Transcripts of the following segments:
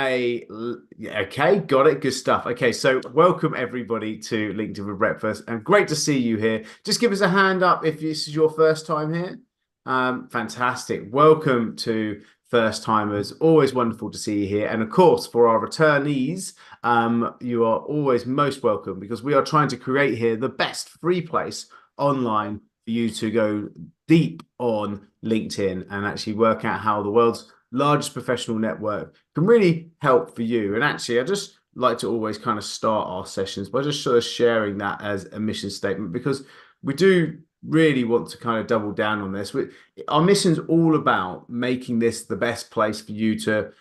Yeah, okay, got it. Good stuff. Okay, so welcome everybody to LinkedIn for Breakfast, and great to see you here. Just give us a hand up if this is your first time here. Fantastic. Welcome to first timers. Always wonderful to see you here. And of course, for our returnees, you are always most welcome because we are trying to create here the best free place online for you to go deep on LinkedIn and actually work out how the world's largest professional network can really help for you. And actually, I just like to always kind of start our sessions by just sort of sharing that as a mission statement because we do really want to kind of double down on this. Our mission's all about making this the best place for you to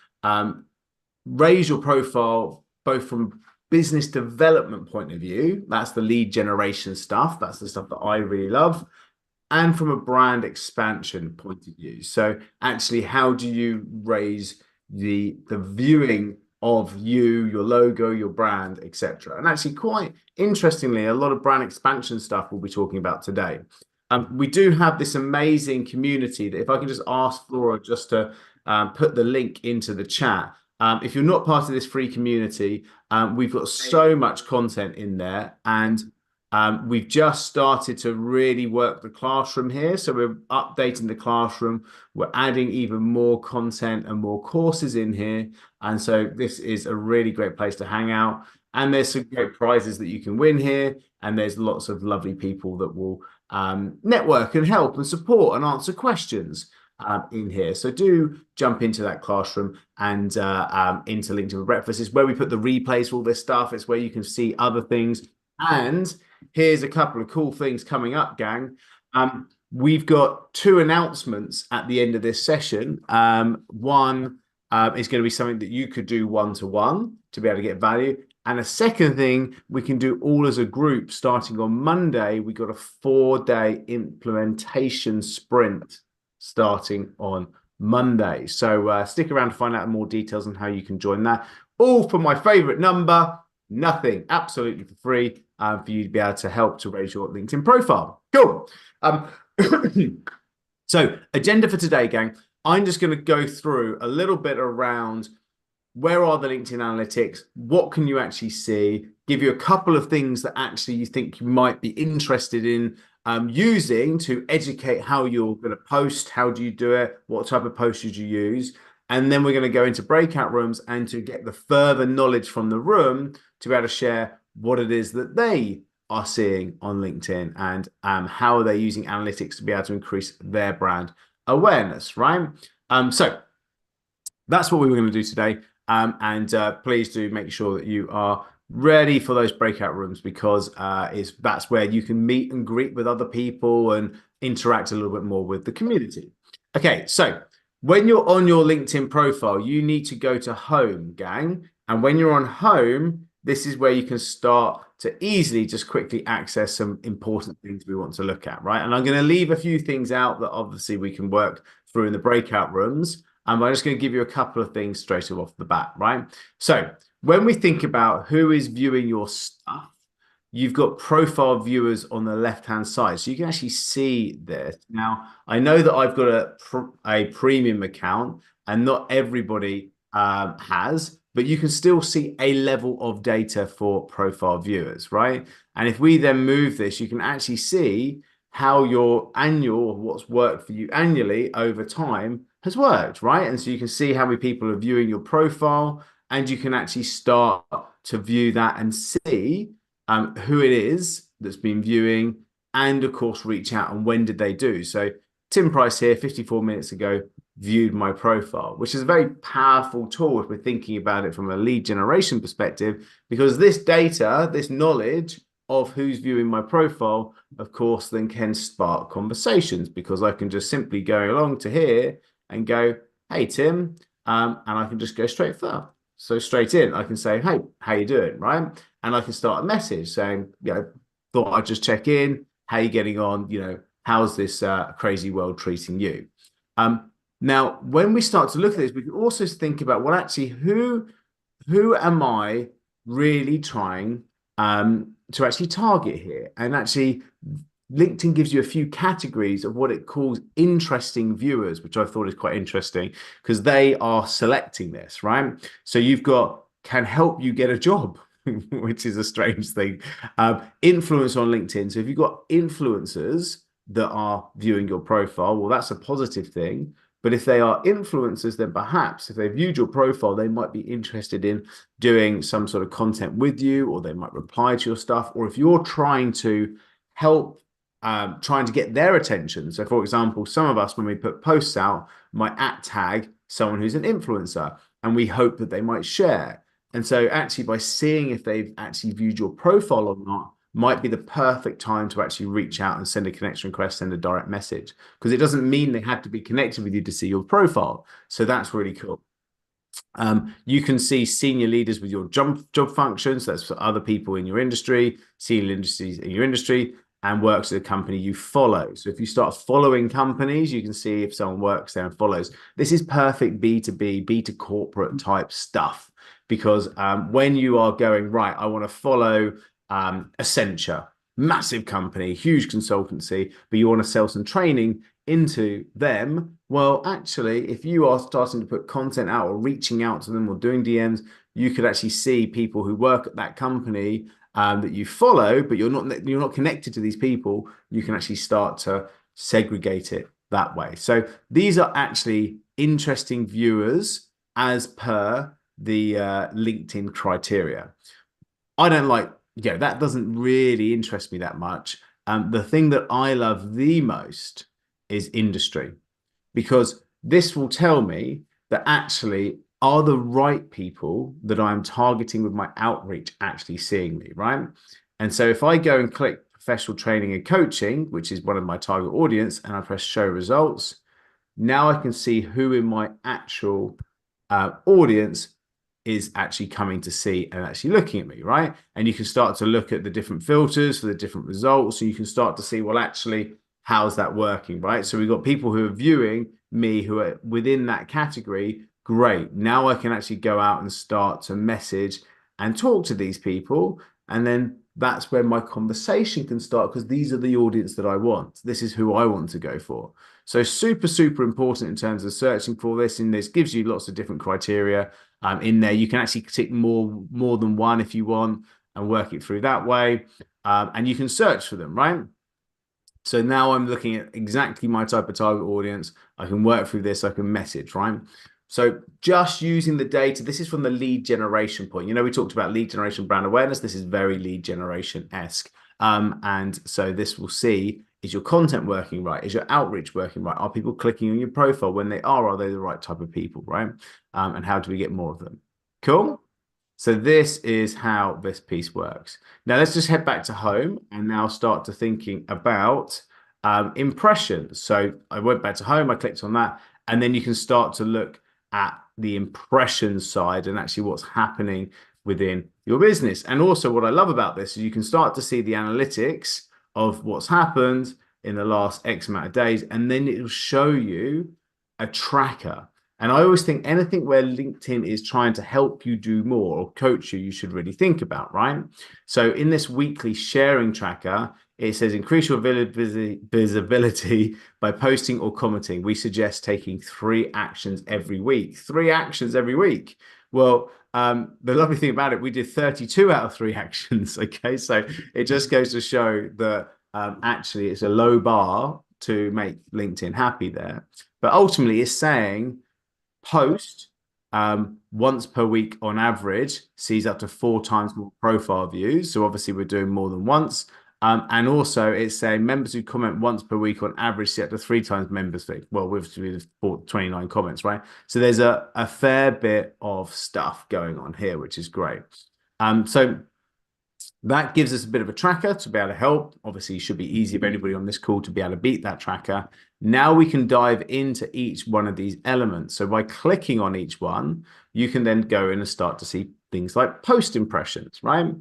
raise your profile, both from business development point of view. That's the lead generation stuff. That's the stuff that I really love, and from a brand expansion point of view. So actually, how do you raise the viewing of you, your logo, your brand, etc.? And actually, quite interestingly, a lot of brand expansion stuff we'll be talking about today. We do have this amazing community that if I can just ask Flora just to put the link into the chat. If you're not part of this free community, we've got so much content in there, and we've just started to really work the classroom here. So we're updating the classroom. We're adding even more content and more courses in here. And so this is a really great place to hang out. And there's some great prizes that you can win here. And there's lots of lovely people that will network and help and support and answer questions in here. So do jump into that classroom and into LinkedIn for Breakfast. It's where we put the replays for all this stuff. It's where you can see other things. And here's a couple of cool things coming up, gang. We've got two announcements at the end of this session. One is going to be something that you could do one-to-one to be able to get value. And a second thing, we can do all as a group starting on Monday. We got a 4-day implementation sprint starting on Monday. So stick around to find out more details on how you can join that. All for my favorite number, nothing, absolutely for free for you to be able to help to raise your LinkedIn profile. Cool. So agenda for today, gang. I'm just going to go through a little bit around where are the LinkedIn analytics, what can you actually see, give you a couple of things that actually you think you might be interested in using to educate how you're going to post, how do you do it, what type of post should you use. And then we're going to go into breakout rooms and to get the further knowledge from the room to be able to share what it is that they are seeing on LinkedIn and how are they using analytics to be able to increase their brand awareness, right? So that's what we were going to do today. Please do make sure that you are ready for those breakout rooms because that's where you can meet and greet with other people and interact a little bit more with the community. Okay, so when you're on your LinkedIn profile, you need to go to home, gang. And when you're on home, this is where you can start to easily just quickly access some important things we want to look at, right? And I'm going to leave a few things out that obviously we can work through in the breakout rooms. And I'm just going to give you a couple of things straight off the bat, right? So when we think about who is viewing your stuff, you've got profile viewers on the left-hand side. So you can actually see this. Now, I know that I've got a premium account and not everybody has, but you can still see a level of data for profile viewers, right? And if we then move this, you can actually see how your annual, what's worked for you annually over time has worked, right? And so you can see how many people are viewing your profile and you can actually start to view that and see who it is that's been viewing and of course reach out and when did they do. So Tim Price here 54 minutes ago viewed my profile, which is a very powerful tool if we're thinking about it from a lead generation perspective, because this data, this knowledge of who's viewing my profile, of course, then can spark conversations because I can just simply go along to here and go, hey, Tim, and I can just go straight for. So straight in, I can say, hey, how you doing, right? And I can start a message saying, thought I'd just check in. How you getting on? How's this crazy world treating you? Now, when we start to look at this, we can also think about, well, actually, who am I really trying to actually target here? And actually, LinkedIn gives you a few categories of what it calls interesting viewers, which I thought is quite interesting because they are selecting this, right? So you've got can help you get a job, which is a strange thing. Influence on LinkedIn. So if you've got influencers that are viewing your profile, well, that's a positive thing. But if they are influencers, then perhaps if they viewed your profile, they might be interested in doing some sort of content with you, or they might reply to your stuff. Or if you're trying to help trying to get their attention. So, for example, some of us, when we put posts out, might tag someone who's an influencer and we hope that they might share. And so, actually, by seeing if they've actually viewed your profile or not, might be the perfect time to actually reach out and send a connection request, send a direct message, because it doesn't mean they had to be connected with you to see your profile. So, that's really cool. You can see senior leaders with your job functions. That's for other people in your industry, senior industries in your industry, and works at a company you follow. So if you start following companies, you can see if someone works there and follows. This is perfect B2B, B2 corporate type stuff because when you are going, right, I want to follow Accenture, massive company, huge consultancy, but you want to sell some training into them, well, actually, if you are starting to put content out or reaching out to them or doing DMs, you could actually see people who work at that company that you follow, but you're not connected to these people. You can actually start to segregate it that way. So these are actually interesting viewers as per the LinkedIn criteria. I don't like, that doesn't really interest me that much. The thing that I love the most is industry, because this will tell me that actually are the right people that I'm targeting with my outreach actually seeing me, right? And so if I go and click professional training and coaching, which is one of my target audience, and I press show results, now I can see who in my actual audience is actually coming to see and actually looking at me, right? And you can start to look at the different filters for the different results. So you can start to see, well, actually, how's that working, right? So we've got people who are viewing me who are within that category. Great. Now I can actually go out and start to message and talk to these people. And then that's where my conversation can start because these are the audience that I want. This is who I want to go for. So super, super important in terms of searching for this. And this gives you lots of different criteria in there. You can actually tick more than one if you want and work it through that way. And you can search for them, right? So now I'm looking at exactly my type of target audience. I can work through this. I can message, right? So just using the data, this is from the lead generation point. We talked about lead generation brand awareness. This is very lead generation-esque. And so this will see, is your content working right? Is your outreach working right? Are people clicking on your profile? When they are they the right type of people, right? And how do we get more of them? Cool. So this is how this piece works. Now let's just head back to home and now start to thinking about impressions. So I went back to home, I clicked on that, and then you can start to look at the impression side and actually what's happening within your business. And also what I love about this is you can start to see the analytics of what's happened in the last X amount of days, and then it'll show you a tracker. And I always think anything where LinkedIn is trying to help you do more or coach you, you should really think about, right? So in this weekly sharing tracker, it says increase your visibility by posting or commenting. We suggest taking 3 actions every week. 3 actions every week. Well, the lovely thing about it, we did 32 out of 3 actions. Okay, so it just goes to show that actually it's a low bar to make LinkedIn happy there. But ultimately, it's saying post once per week on average sees up to 4 times more profile views. So obviously we're doing more than once. And also it's saying members who comment once per week on average see up to 3 times members. Well, with 29 comments, right? So there's a fair bit of stuff going on here, which is great. So that gives us a bit of a tracker to be able to help. Obviously, it should be easy for anybody on this call to be able to beat that tracker. Now we can dive into each one of these elements. So by clicking on each one, you can then go in and start to see things like post impressions, right?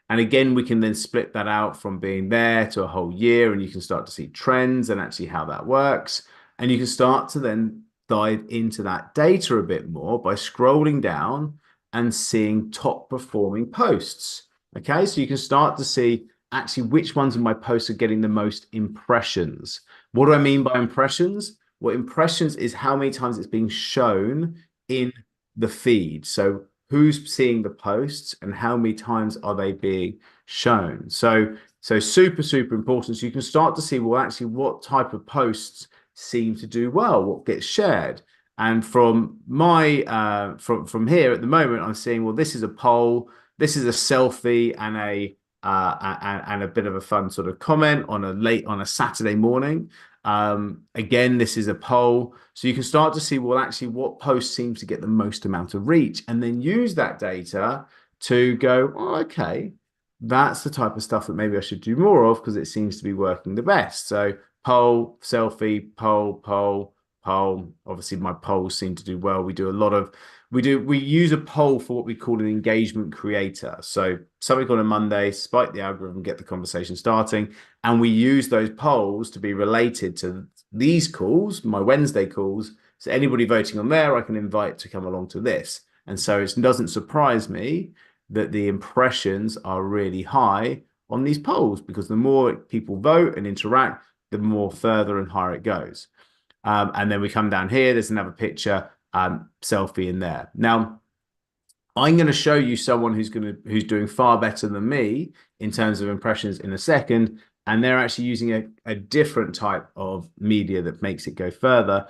And again, we can then split that out from being there to a whole year, and you can start to see trends and actually how that works. And you can start to then dive into that data a bit more by scrolling down and seeing top performing posts. Okay, so you can start to see actually which ones of my posts are getting the most impressions. What do I mean by impressions? Well, impressions is how many times it's being shown in the feed. So who's seeing the posts and how many times are they being shown? So super, super important. So you can start to see, well, actually, what type of posts seem to do well, what gets shared. And from my from here at the moment, I'm seeing, well, this is a poll, this is a selfie and a bit of a fun sort of comment on a Saturday morning. Again, this is a poll. So you can start to see, well, actually, what post seems to get the most amount of reach, and then use that data to go, oh, okay, that's the type of stuff that maybe I should do more of because it seems to be working the best. So poll, selfie, poll. Obviously, my polls seem to do well. We use a poll for what we call an engagement creator. So something on a Monday, spike the algorithm, get the conversation starting, and we use those polls to be related to these calls, my Wednesday calls. So anybody voting on there, I can invite to come along to this. And so it doesn't surprise me that the impressions are really high on these polls, because the more people vote and interact, the more further and higher it goes. And then we come down here, there's another picture, selfie in there. Now, I'm going to show you someone who's doing far better than me in terms of impressions in a second, and they're actually using a different type of media that makes it go further,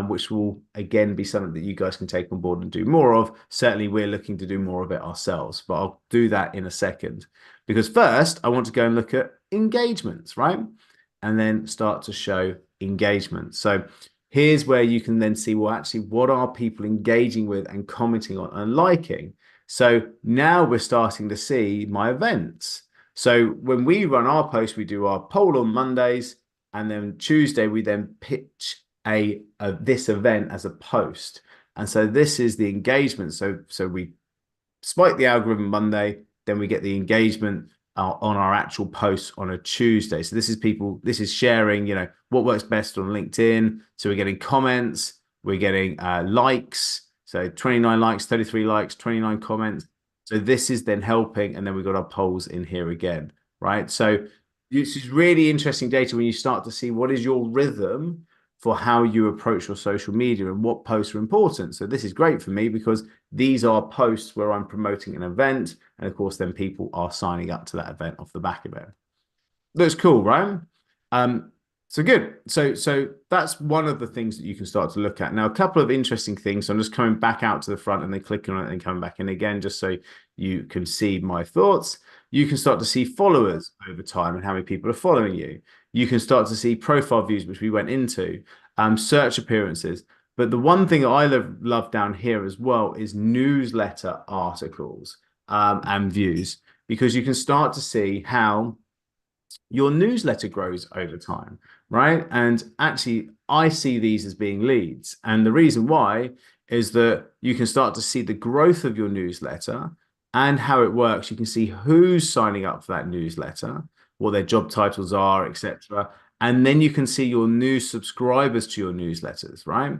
which will again be something that you guys can take on board and do more of. Certainly, we're looking to do more of it ourselves, but I'll do that in a second, because first I want to go and look at engagements, right? And then start to show engagement. So here's where you can then see, well, actually, what are people engaging with and commenting on and liking? So now we're starting to see my events. So when we run our post, we do our poll on Mondays, and then Tuesday we then pitch this event as a post. And so this is the engagement. So we spike the algorithm Monday, then we get the engagement on our actual posts on a Tuesday. So this is sharing, what works best on LinkedIn. So we're getting comments, we're getting likes. So 29 likes, 33 likes, 29 comments. So this is then helping. And then we've got our polls in here again, right? So this is really interesting data when you start to see what is your rhythm for how you approach your social media and what posts are important. So this is great for me because these are posts where I'm promoting an event. And of course, then people are signing up to that event off the back of it. Looks cool, right? So good. So that's one of the things that you can start to look at. Now, a couple of interesting things. So I'm just coming back out to the front and then clicking on it and coming back in again, just so you can see my thoughts. You can start to see followers over time and how many people are following you. You can start to see profile views, which we went into, search appearances. But the one thing I love down here as well is newsletter articles and views, because you can start to see how your newsletter grows over time, right? And actually, I see these as being leads. And the reason why is that you can start to see the growth of your newsletter and how it works. You can see who's signing up for that newsletter, what their job titles are, etc. And then you can see your new subscribers to your newsletters, right?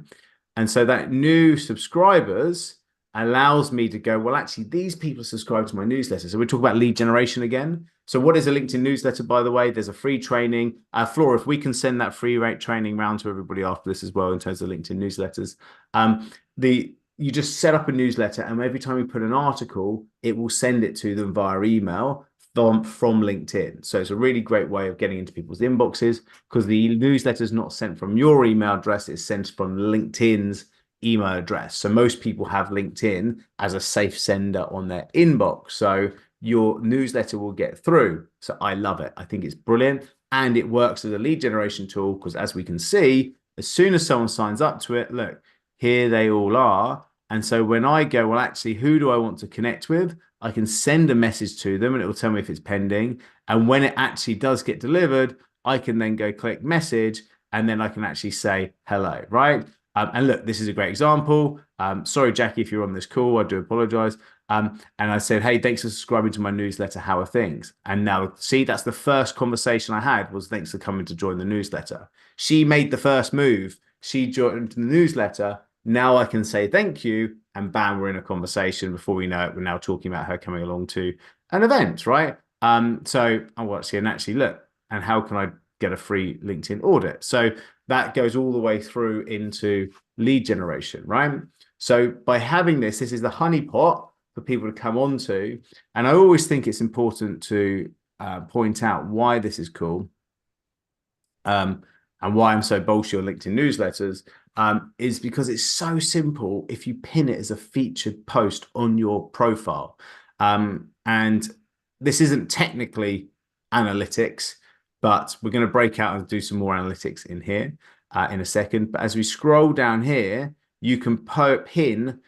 And so that new subscribers allows me to go, well, actually, these people subscribe to my newsletter. So we talk about lead generation again. So what is a LinkedIn newsletter, by the way? There's a free training. Flora, if we can send that free training round to everybody after this as well in terms of LinkedIn newsletters. You just set up a newsletter, and every time you put an article, it will send it to them via email from LinkedIn. So it's a really great way of getting into people's inboxes, because the newsletter is not sent from your email address, it's sent from LinkedIn's email address. So most people have LinkedIn as a safe sender on their inbox. So your newsletter will get through. So I love it. I think it's brilliant. And it works as a lead generation tool, because as we can see, as soon as someone signs up to it, look, here they all are. And so when I go, well, actually, who do I want to connect with? I can send a message to them and it will tell me if it's pending. And when it actually does get delivered, I can then go click message, and then I can actually say hello, right? And look, this is a great example. Sorry, Jackie, if you're on this call, I do apologize. And I said, hey, thanks for subscribing to my newsletter. How are things? And now, see, that's the first conversation I had, was thanks for coming to join the newsletter. She made the first move. She joined the newsletter. Now I can say thank you, and bam, we're in a conversation. Before we know it, we're now talking about her coming along to an event, right? So I want to see and actually look, and how can I get a free LinkedIn audit? So that goes all the way through into lead generation, right? So by having this is the honeypot for people to come onto. And I always think it's important to point out why this is cool, um, and why I'm so bullish on LinkedIn newsletters, is because it's so simple if you pin it as a featured post on your profile. And this isn't technically analytics, but we're going to break out and do some more analytics in here in a second. But as we scroll down here, you can pin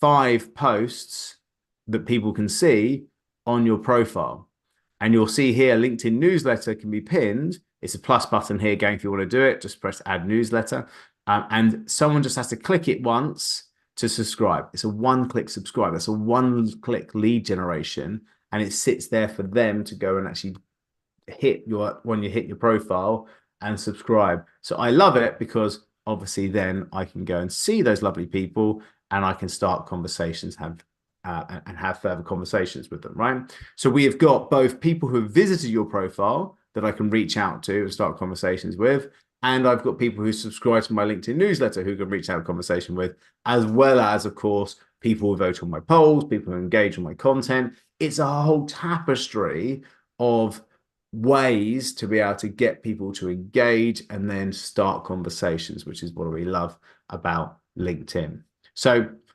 5 posts that people can see on your profile. And you'll see here LinkedIn newsletter can be pinned. It's a plus button here going if you want to do it. Just press add newsletter. And someone just has to click it once to subscribe. It's a one-click subscribe. That's a one-click lead generation. And it sits there for them to go and actually hit your when you hit your profile and subscribe. So I love it because obviously then I can go and see those lovely people and I can start conversations, have and have further conversations with them, right? So we have got both people who have visited your profile that I can reach out to and start conversations with, and I've got people who subscribe to my LinkedIn newsletter who can reach out a conversation with, as well as, of course, people who vote on my polls, people who engage on my content. It's a whole tapestry of ways to be able to get people to engage and then start conversations, which is what we love about LinkedIn.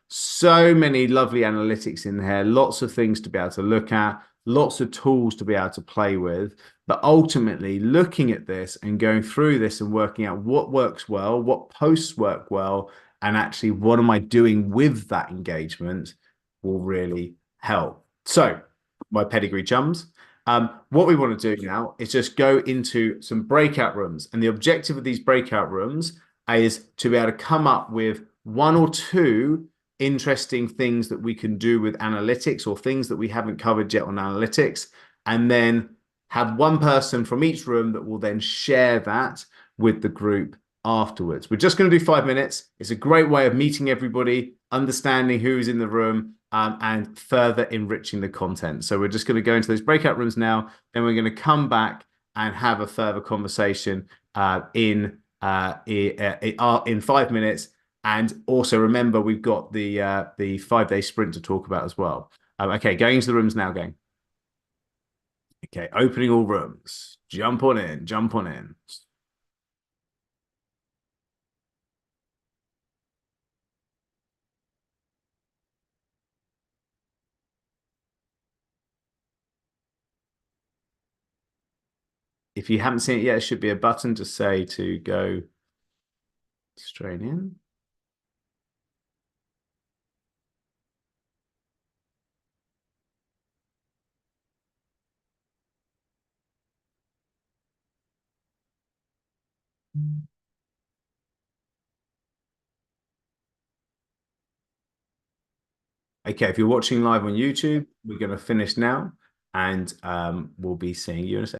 So many lovely analytics in here, lots of things to be able to look at, lots of tools to be able to play with. But ultimately, looking at this and going through this and working out what works well, what posts work well, and actually what am I doing with that engagement will really help. So, my pedigree chums, what we want to do now is just go into some breakout rooms. And the objective of these breakout rooms is to be able to come up with 1 or 2 interesting things that we can do with analytics or things that we haven't covered yet on analytics, and then have one person from each room that will then share that with the group afterwards. We're just going to do 5 minutes. It's a great way of meeting everybody, understanding who's in the room, and further enriching the content. So we're just going to go into those breakout rooms now. Then we're going to come back and have a further conversation in 5 minutes. And also remember, we've got the 5-day sprint to talk about as well. Okay, going into the rooms now, gang. Okay, opening all rooms. Jump on in, jump on in. If you haven't seen it yet, it should be a button to say to go straight in. Okay, if you're watching live on YouTube, we're going to finish now, and we'll be seeing you in a second.